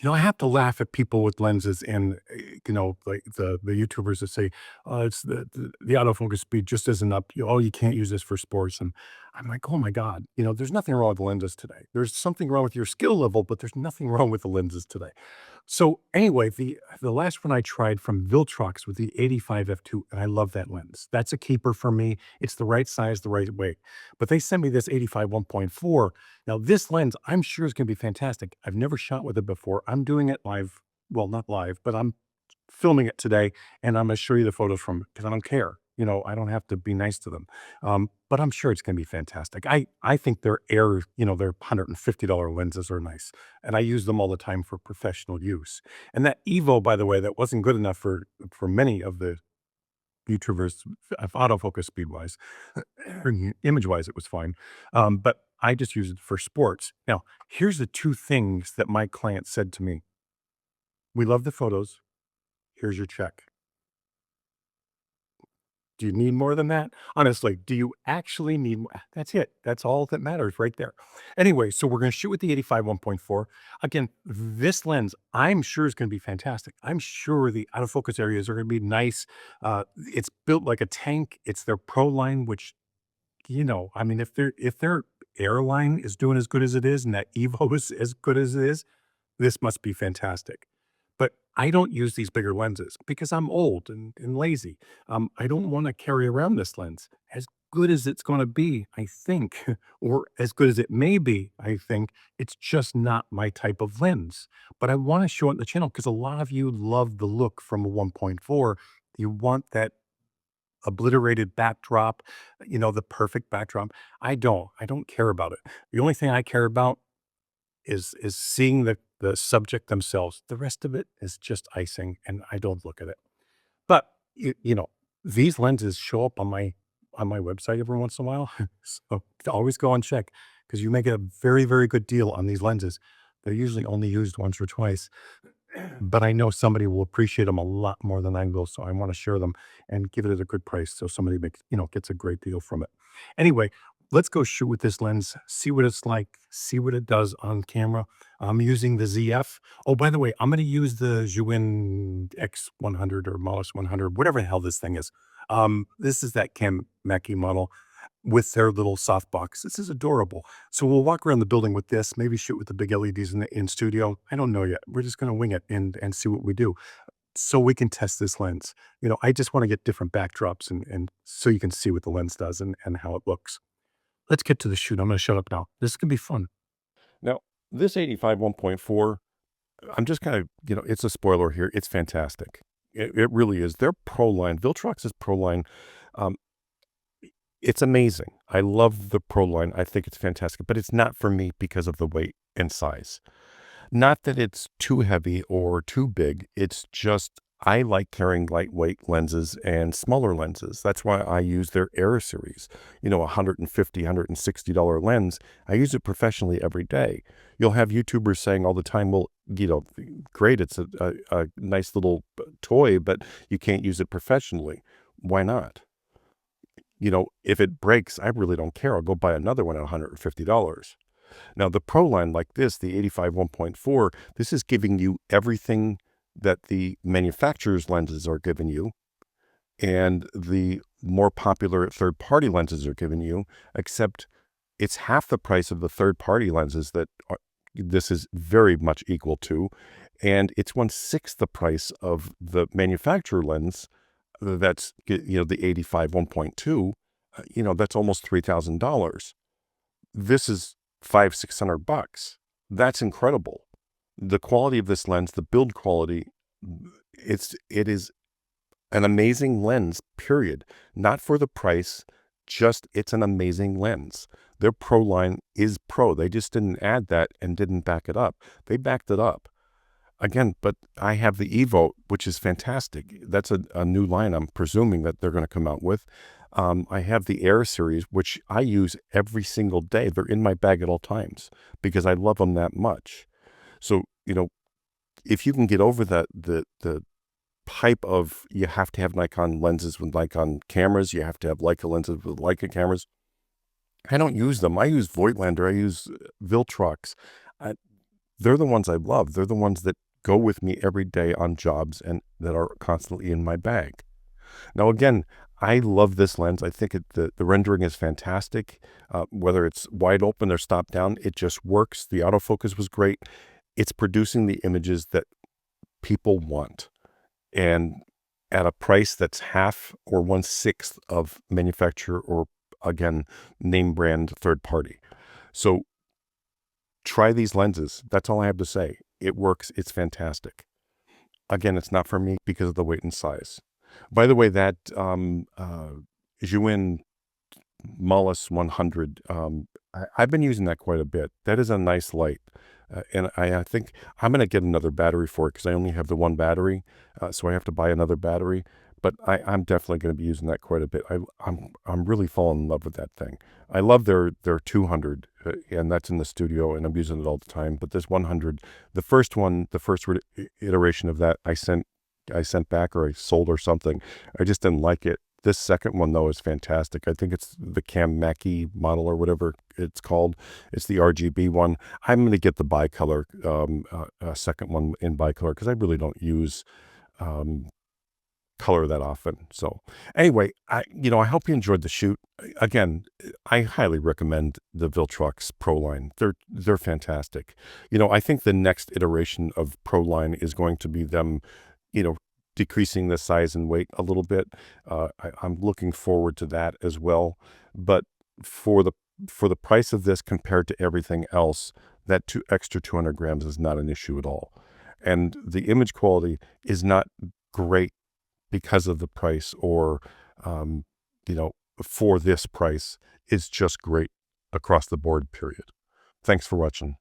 I have to laugh at people with lenses and, like the YouTubers that say, it's the autofocus speed just isn't up. Oh, you can't use this for sports. And I'm like, oh my God, there's nothing wrong with the lenses today. There's something wrong with your skill level, but there's nothing wrong with the lenses today. So anyway, the last one I tried from Viltrox with the 85 f2, and I love that lens. That's a keeper for me. It's the right size, the right weight. But they sent me this 85 1.4. Now this lens, I'm sure is going to be fantastic. I've never shot with it before. I'm doing it live. Well, not live, but I'm filming it today, and I'm going to show you the photos from it because I don't care. I don't have to be nice to them. But I'm sure it's going to be fantastic. I think their Air, their $150 lenses are nice, and I use them all the time for professional use. And that Evo, by the way, that wasn't good enough for many of the YouTubers, autofocus speed wise, image wise, it was fine. But I just use it for sports. Now, here's the two things that my client said to me: "We love the photos. Here's your check." Do you need more than that? Honestly, do you actually need more? That's it. That's all that matters right there. Anyway, so we're going to shoot with the 85 1.4. Again, this lens, I'm sure is going to be fantastic. I'm sure the autofocus areas are going to be nice. It's built like a tank. It's their Pro line, which, I mean, if their airline is doing as good as it is and that Evo is as good as it is, this must be fantastic. But I don't use these bigger lenses because I'm old and lazy. I don't want to carry around this lens. As good as it's going to be, I think, or as good as it may be, I think, it's just not my type of lens. But I want to show it on the channel because a lot of you love the look from a 1.4. You want that obliterated backdrop, the perfect backdrop. I don't care about it. The only thing I care about is seeing the subject themselves. The rest of it is just icing, and I don't look at it. But these lenses show up on my website every once in a while, so always go and check because you may get a very very good deal on these lenses. They're usually only used once or twice, but I know somebody will appreciate them a lot more than I will, so I want to share them and give it at a good price so somebody gets a great deal from it. Anyway, let's go shoot with this lens, see what it's like, see what it does on camera. I'm using the ZF. Oh, by the way, I'm going to use the Zhiyun X100 or Modus 100, whatever the hell this thing is. This is that Cam Mackie model with their little softbox. This is adorable. So we'll walk around the building with this, maybe shoot with the big LEDs in studio. I don't know yet. We're just going to wing it and see what we do so we can test this lens. I just want to get different backdrops and so you can see what the lens does and how it looks. Let's get to the shoot. I'm going to shut up now. This is going to be fun. Now, this 85 1.4, I'm just kind of, it's a spoiler here. It's fantastic. It really is. Their Pro line, Viltrox's Pro line, um, it's amazing. I love the Pro line. I think it's fantastic, but it's not for me because of the weight and size. Not that it's too heavy or too big. It's just I like carrying lightweight lenses and smaller lenses. That's why I use their Air series, $150, $160 lens. I use it professionally every day. You'll have YouTubers saying all the time, well, great, it's a nice little toy, but you can't use it professionally. Why not? If it breaks, I really don't care. I'll go buy another one at $150. Now, the Pro line like this, the 85 1.4, this is giving you everything that the manufacturer's lenses are giving you and the more popular third-party lenses are giving you, except it's half the price of the third-party lenses that this is very much equal to, and it's 1/6 the price of the manufacturer lens that's, the 85 1.2, that's almost $3,000. This is $500-600. That's incredible. The quality of this lens, the build quality, it is an amazing lens, period. Not for the price, just it's an amazing lens. Their Pro line is Pro. They just didn't add that and didn't back it up. They backed it up. Again, but I have the Evo, which is fantastic. That's a new line I'm presuming that they're going to come out with. I have the Air series, which I use every single day. They're in my bag at all times because I love them that much. So, if you can get over the hype of you have to have Nikon lenses with Nikon cameras, you have to have Leica lenses with Leica cameras. I don't use them. I use Voigtlander. I use Viltrox. they're the ones I love. They're the ones that go with me every day on jobs and that are constantly in my bag. Now, again, I love this lens. I think the rendering is fantastic. Whether it's wide open or stop down, it just works. The autofocus was great. It's producing the images that people want, and at a price that's half or one-sixth of manufacturer or, again, name brand third party. So try these lenses. That's all I have to say. It works. It's fantastic. Again, it's not for me because of the weight and size. By the way, that Zhiyun Mollis 100, I've been using that quite a bit. That is a nice light. And I think I'm going to get another battery for it because I only have the one battery. So I have to buy another battery. But I'm definitely going to be using that quite a bit. I'm really falling in love with that thing. I love their 200, and that's in the studio, and I'm using it all the time. But this 100, the first one, the first iteration of that, I sent back or I sold or something. I just didn't like it. This second one, though, is fantastic. I think it's the Cam Mackie model or whatever it's called. It's the RGB one. I'm going to get the bicolor, second one in bicolor because I really don't use um, color that often. So anyway, I hope you enjoyed the shoot. Again, I highly recommend the Viltrox Pro line. They're fantastic. I think the next iteration of Pro line is going to be them, you know, decreasing the size and weight a little bit. I'm looking forward to that as well. But for the price of this compared to everything else, that extra 200 grams is not an issue at all. And the image quality is not great because of the price or, um, you know, for this price. Is just great across the board, period. Thanks for watching.